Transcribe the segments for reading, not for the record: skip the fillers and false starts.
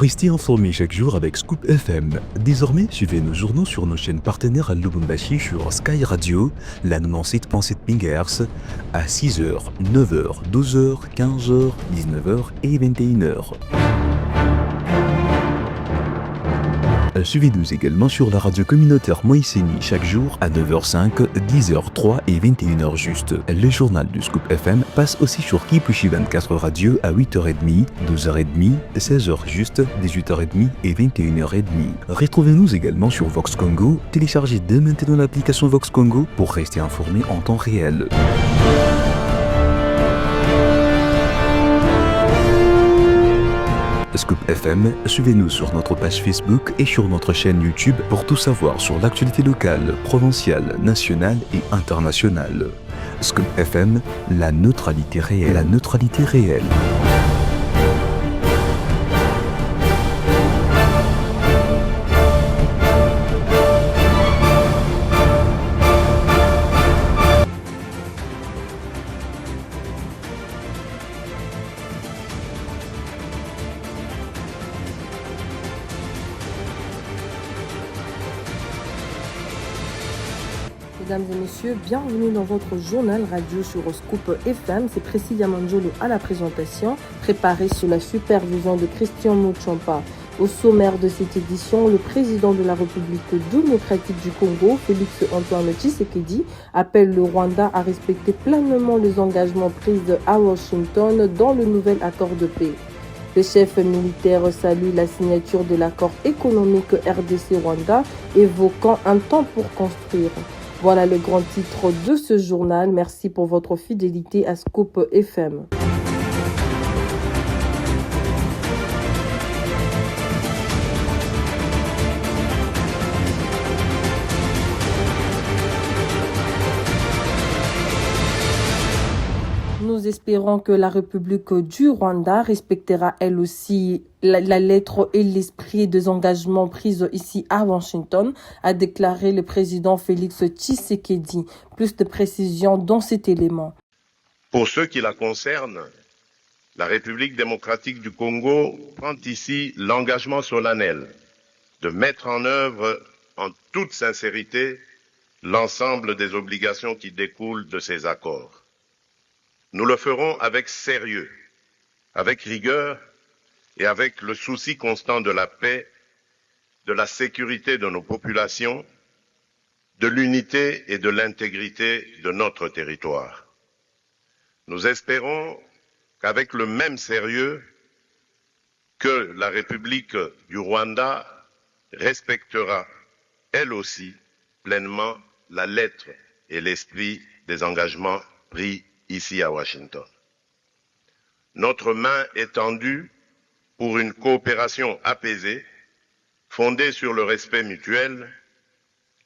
Restez informés chaque jour avec Scoop FM. Désormais, suivez nos journaux sur nos chaînes partenaires à Lubumbashi sur Sky Radio, la 97.7 MHz, à 6h, 9h, 12h, 15h, 19h et 21h. Suivez-nous également sur la radio communautaire Moïseni chaque jour à 9h05, 10h03 et 21h juste. Le journal du Scoop FM passe aussi sur Kipushi 24 Radio à 8h30, 12h30, 16h juste, 18h30 et 21h30. Retrouvez-nous également sur Vox Congo. Téléchargez dès maintenant l'application Vox Congo pour rester informé en temps réel. Scoop FM, suivez-nous sur notre page Facebook et sur notre chaîne YouTube pour tout savoir sur l'actualité locale, provinciale, nationale et internationale. Scoop FM, la neutralité réelle. La neutralité réelle. Mesdames et messieurs, bienvenue dans votre journal radio sur Scoop FM. C'est Priscilla Manjolo à la présentation, préparée sous la supervision de Christian Mouchampa. Au sommaire de cette édition, le président de la République démocratique du Congo, Félix Antoine Tshisekedi, appelle le Rwanda à respecter pleinement les engagements pris à Washington dans le nouvel accord de paix. Le chef militaire salue la signature de l'accord économique RDC-Rwanda, évoquant un temps pour construire. Voilà le grand titre de ce journal. Merci pour votre fidélité à Scoop FM. Nous espérons que la République du Rwanda respectera elle aussi la lettre et l'esprit des engagements pris ici à Washington, a déclaré le président Félix Tshisekedi. Plus de précisions dans cet élément. Pour ceux qui la concernent, la République démocratique du Congo prend ici l'engagement solennel de mettre en œuvre en toute sincérité l'ensemble des obligations qui découlent de ces accords. Nous le ferons avec sérieux, avec rigueur et avec le souci constant de la paix, de la sécurité de nos populations, de l'unité et de l'intégrité de notre territoire. Nous espérons qu'avec le même sérieux que la République du Rwanda respectera, elle aussi, pleinement la lettre et l'esprit des engagements pris ici à Washington. Notre main est tendue pour une coopération apaisée, fondée sur le respect mutuel,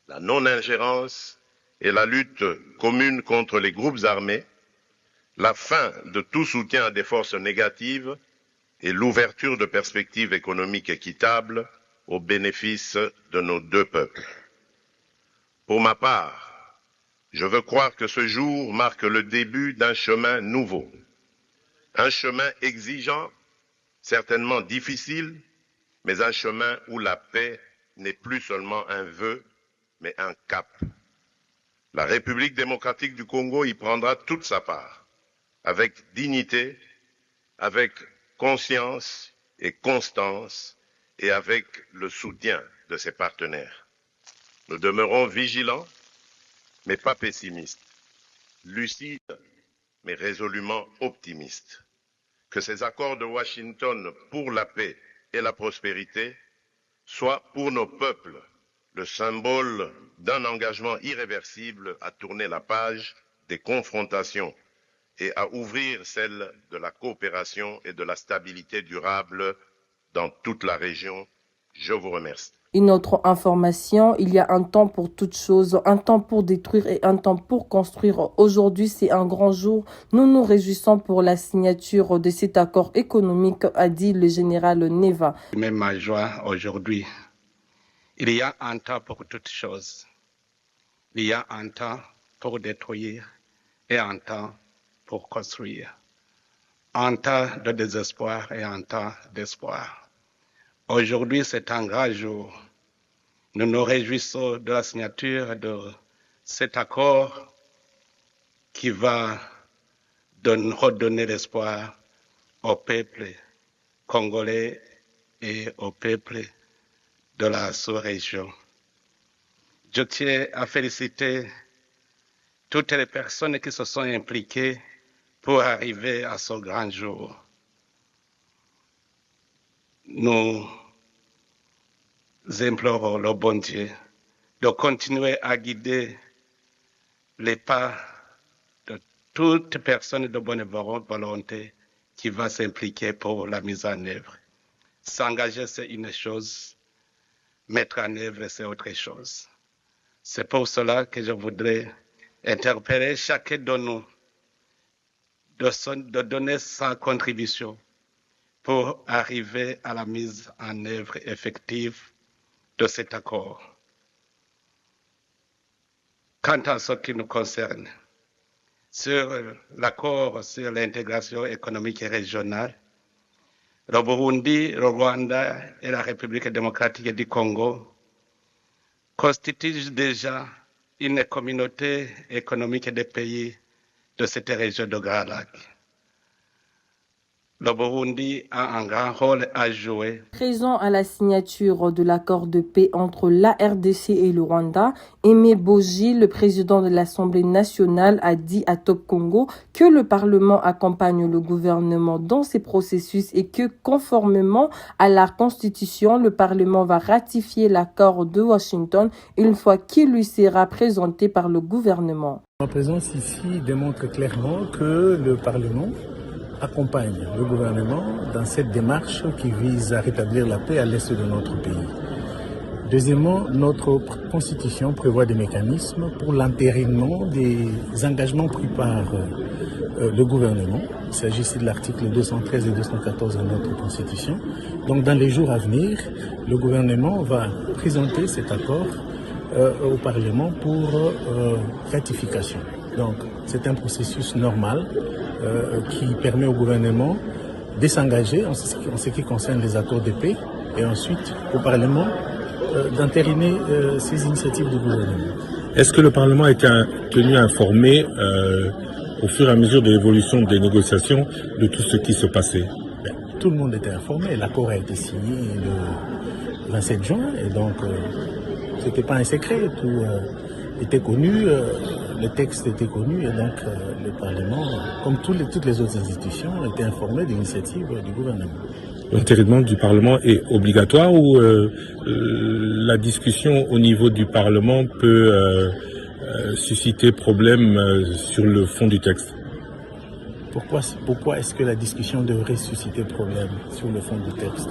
la non-ingérence et la lutte commune contre les groupes armés, la fin de tout soutien à des forces négatives et l'ouverture de perspectives économiques équitables au bénéfice de nos deux peuples. Pour ma part, je veux croire que ce jour marque le début d'un chemin nouveau, un chemin exigeant, certainement difficile, mais un chemin où la paix n'est plus seulement un vœu, mais un cap. La République démocratique du Congo y prendra toute sa part, avec dignité, avec conscience et constance, et avec le soutien de ses partenaires. Nous demeurons vigilants, mais pas pessimiste, lucide, mais résolument optimiste. Que ces accords de Washington pour la paix et la prospérité soient pour nos peuples le symbole d'un engagement irréversible à tourner la page des confrontations et à ouvrir celle de la coopération et de la stabilité durable dans toute la région. Je vous remercie. Une autre information, il y a un temps pour toute chose, un temps pour détruire et un temps pour construire. Aujourd'hui, c'est un grand jour. Nous nous réjouissons pour la signature de cet accord économique, a dit le général Neva. Même ma joie aujourd'hui. Il y a un temps pour toute chose. Il y a un temps pour détruire et un temps pour construire. Un temps de désespoir et un temps d'espoir. Aujourd'hui, c'est un grand jour. Nous nous réjouissons de la signature de cet accord qui va redonner l'espoir au peuple congolais et au peuple de la sous-région. Je tiens à féliciter toutes les personnes qui se sont impliquées pour arriver à ce grand jour. Nous implorons le bon Dieu de continuer à guider les pas de toute personne de bonne volonté qui va s'impliquer pour la mise en œuvre. S'engager, c'est une chose, mettre en œuvre, c'est autre chose. C'est pour cela que je voudrais interpeller chacun de nous de donner sa contribution pour arriver à la mise en œuvre effective de cet accord. Quant à ce qui nous concerne, sur l'accord sur l'intégration économique et régionale, le Burundi, le Rwanda et la République démocratique du Congo constituent déjà une communauté économique des pays de cette région de Grand Lac. Le Burundi a un grand rôle à jouer. Présent à la signature de l'accord de paix entre la RDC et le Rwanda, Aimé Boji, le président de l'Assemblée nationale, a dit à Top Congo que le Parlement accompagne le gouvernement dans ces processus et que, conformément à la Constitution, le Parlement va ratifier l'accord de Washington une fois qu'il lui sera présenté par le gouvernement. Ma présence ici démontre clairement que le Parlement accompagne le gouvernement dans cette démarche qui vise à rétablir la paix à l'est de notre pays. Deuxièmement, notre Constitution prévoit des mécanismes pour l'entérinement des engagements pris par le gouvernement. Il s'agit ici de l'article 213 et 214 de notre Constitution. Donc dans les jours à venir, le gouvernement va présenter cet accord au Parlement pour ratification. Donc c'est un processus normal qui permet au gouvernement de s'engager en ce qui concerne les accords de paix et ensuite au Parlement d'entériner ces initiatives du gouvernement. Est-ce que le Parlement a été tenu informé au fur et à mesure de l'évolution des négociations de tout ce qui se passait? Tout le monde était informé. L'accord a été signé le 27 juin et donc ce n'était pas un secret. Tout était connu, le texte était connu et donc le Parlement, comme toutes les autres institutions, était informé de l'initiative du gouvernement. L'entérinement du Parlement est obligatoire ou la discussion au niveau du Parlement peut susciter problème sur le fond du texte? Pourquoi est-ce que la discussion devrait susciter problème sur le fond du texte?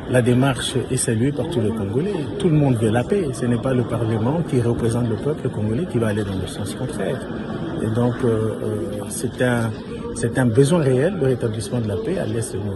La démarche est saluée par tous les Congolais. Tout le monde veut la paix. Ce n'est pas le Parlement qui représente le peuple congolais qui va aller dans le sens contraire. Et donc, c'est un besoin réel de rétablissement de la paix à l'est de nous.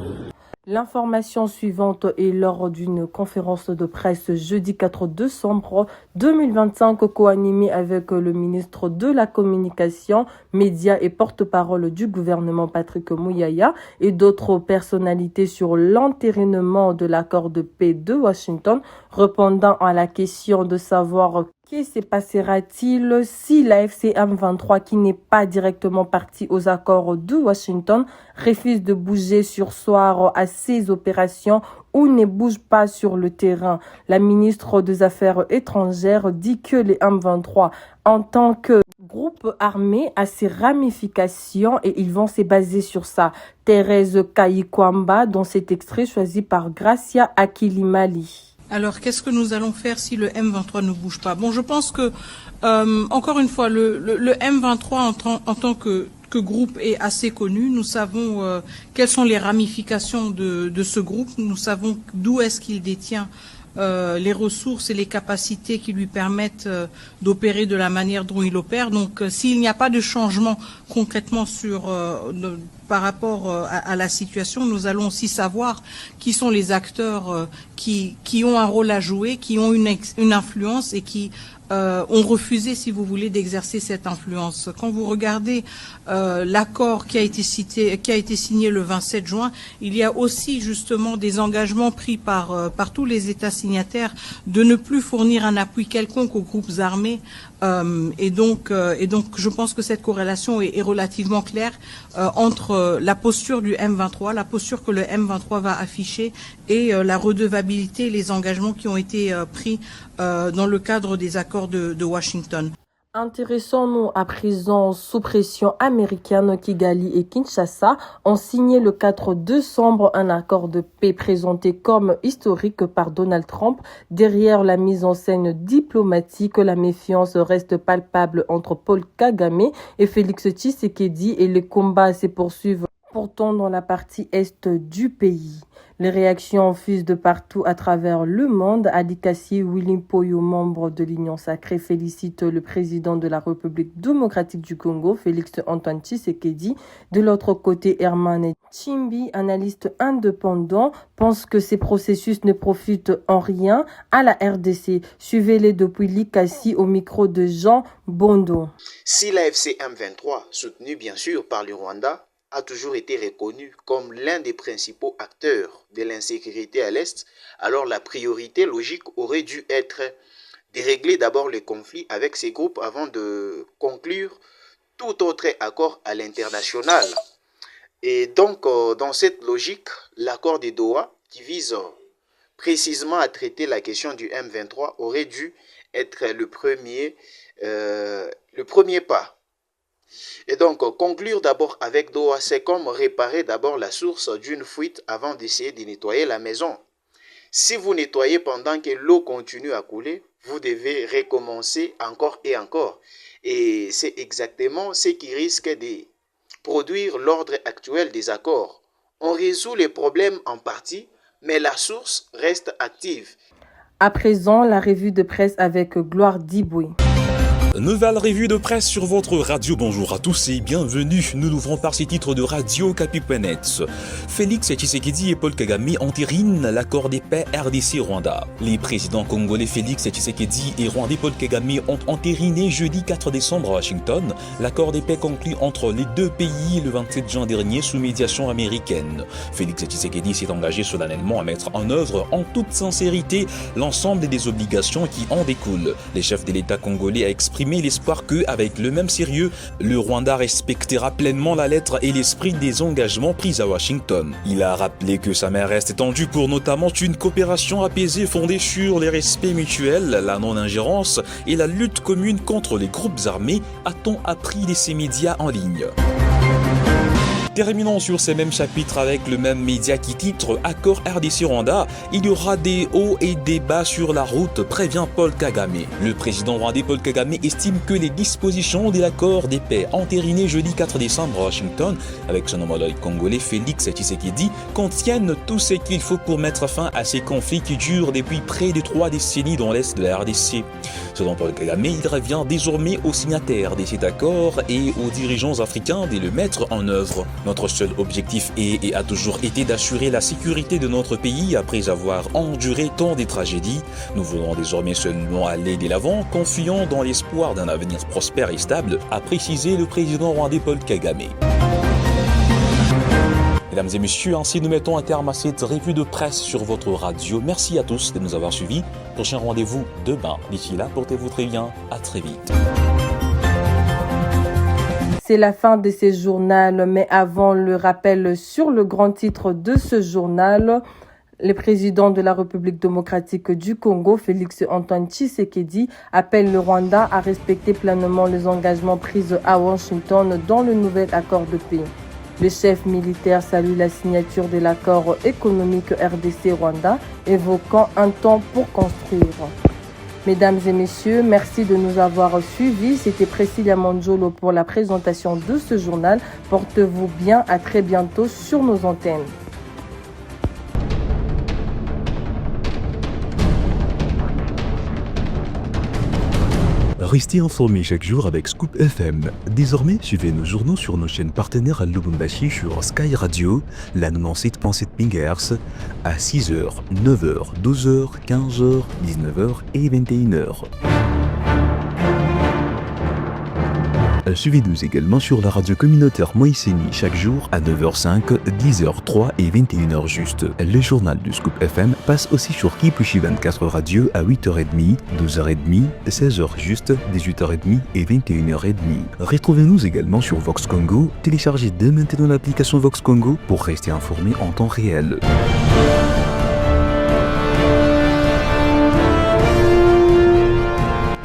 L'information suivante est lors d'une conférence de presse jeudi 4 décembre 2025 co-animée avec le ministre de la Communication, Médias et porte-parole du gouvernement Patrick Mouyaya et d'autres personnalités sur l'entérinement de l'accord de paix de Washington, répondant à la question de savoir que se passera-t-il si la FCM 23, qui n'est pas directement partie aux accords de Washington, refuse de bouger sur soir à ses opérations ou ne bouge pas sur le terrain? La ministre des Affaires étrangères dit que les M23, en tant que groupe armé, a ses ramifications et ils vont se baser sur ça. Thérèse Kayikwamba, dans cet extrait choisi par Gracia Akilimali. Alors, qu'est-ce que nous allons faire si le M23 ne bouge pas? Bon, je pense que, encore une fois, le M23 en tant que groupe est assez connu. Nous savons quelles sont les ramifications de ce groupe. Nous savons d'où est-ce qu'il détient les ressources et les capacités qui lui permettent d'opérer de la manière dont il opère. Donc, s'il n'y a pas de changement concrètement par rapport à la situation, nous allons aussi savoir qui sont les acteurs qui ont un rôle à jouer, qui ont une influence et qui ont refusé, si vous voulez, d'exercer cette influence. Quand vous regardez l'accord qui a été signé le 27 juin, il y a aussi justement des engagements pris par tous les États signataires de ne plus fournir un appui quelconque aux groupes armés. Et donc, je pense que cette corrélation est relativement claire entre la posture du M23, la posture que le M23 va afficher et la redevabilité et les engagements qui ont été pris dans le cadre des accords de Washington. Intéressons-nous à présent sous pression américaine. Kigali et Kinshasa ont signé le 4 décembre un accord de paix présenté comme historique par Donald Trump. Derrière la mise en scène diplomatique, la méfiance reste palpable entre Paul Kagame et Félix Tshisekedi et les combats se poursuivent pourtant dans la partie est du pays. Les réactions fusent de partout à travers le monde. Ali Kassi, Willy Mpoyo, membre de l'Union sacrée, félicite le président de la République démocratique du Congo, Félix Antoine Tshisekedi. De l'autre côté, Herman Chimbi, analyste indépendant, pense que ces processus ne profitent en rien à la RDC. Suivez-les depuis Likassi au micro de Jean Bondo. Si la FCM23, soutenue bien sûr par le Rwanda, a toujours été reconnu comme l'un des principaux acteurs de l'insécurité à l'Est, alors la priorité logique aurait dû être de régler d'abord le conflit avec ces groupes avant de conclure tout autre accord à l'international. Et donc, dans cette logique, l'accord de Doha, qui vise précisément à traiter la question du M23, aurait dû être le premier pas. Et donc, conclure d'abord avec Doha, c'est comme réparer d'abord la source d'une fuite avant d'essayer de nettoyer la maison. Si vous nettoyez pendant que l'eau continue à couler, vous devez recommencer encore et encore. Et c'est exactement ce qui risque de produire l'ordre actuel des accords. On résout les problèmes en partie, mais la source reste active. À présent, la revue de presse avec Gloire Diboué. Nouvelle revue de presse sur votre radio. Bonjour à tous et bienvenue. Nous l'ouvrons par ces titres de Radio Capi.net. Félix Tshisekedi et Paul Kagame entérinent l'accord de paix RDC-Rwanda. Les présidents congolais Félix Tshisekedi et rwandais Paul Kagame ont entériné jeudi 4 décembre à Washington l'accord de paix conclu entre les deux pays le 27 juin dernier sous médiation américaine. Félix Tshisekedi s'est engagé solennellement à mettre en œuvre en toute sincérité l'ensemble des obligations qui en découlent. Les chefs de l'État congolais a exprimé l'espoir que, avec le même sérieux, le Rwanda respectera pleinement la lettre et l'esprit des engagements pris à Washington. Il a rappelé que sa main reste étendue pour notamment une coopération apaisée fondée sur les respects mutuels, la non-ingérence et la lutte commune contre les groupes armés, a-t-on appris de ces médias en ligne. Terminons sur ces mêmes chapitres avec le même média qui titre « Accord RDC-Rwanda, il y aura des hauts et des bas sur la route, prévient Paul Kagame ». Le président rwandais Paul Kagame estime que les dispositions de l'accord de paix entériné jeudi 4 décembre à Washington avec son homologue congolais Félix Tshisekedi contiennent tout ce qu'il faut pour mettre fin à ces conflits qui durent depuis près de 3 décennies dans l'est de la RDC. Selon Paul Kagame, il revient désormais aux signataires de cet accord et aux dirigeants africains de le mettre en œuvre. Notre seul objectif est et a toujours été d'assurer la sécurité de notre pays après avoir enduré tant de tragédies. Nous voulons désormais seulement aller de l'avant, confiant dans l'espoir d'un avenir prospère et stable, a précisé le président rwandais Paul Kagame. Mesdames et messieurs, ainsi nous mettons un terme à cette revue de presse sur votre radio. Merci à tous de nous avoir suivis. Prochain rendez-vous demain. D'ici là, portez-vous très bien. À très vite. C'est la fin de ce journal, mais avant le rappel sur le grand titre de ce journal, le président de la République démocratique du Congo, Félix Antoine Tshisekedi, appelle le Rwanda à respecter pleinement les engagements pris à Washington dans le nouvel accord de paix. Le chef militaire salue la signature de l'accord économique RDC-Rwanda, évoquant un temps pour construire. Mesdames et messieurs, merci de nous avoir suivis. C'était Priscilla Manjolo pour la présentation de ce journal. Portez-vous bien, à très bientôt sur nos antennes. Restez informés chaque jour avec Scoop FM. Désormais, suivez nos journaux sur nos chaînes partenaires à Lubumbashi sur Sky Radio, la 97.7 MHz, à 6h, 9h, 12h, 15h, 19h et 21h. Suivez-nous également sur la radio communautaire Moïseni chaque jour à 9h05, 10h03 et 21h juste. Le journal du Scoop FM passe aussi sur Kipushi 24 Radio à 8h30, 12h30, 16h juste, 18h30 et 21h30. Retrouvez-nous également sur Vox Congo. Téléchargez dès maintenant l'application Vox Congo pour rester informé en temps réel.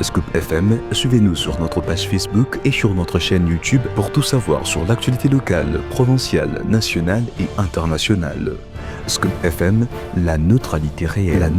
Scoop FM, suivez-nous sur notre page Facebook et sur notre chaîne YouTube pour tout savoir sur l'actualité locale, provinciale, nationale et internationale. Scoop FM, la neutralité réelle.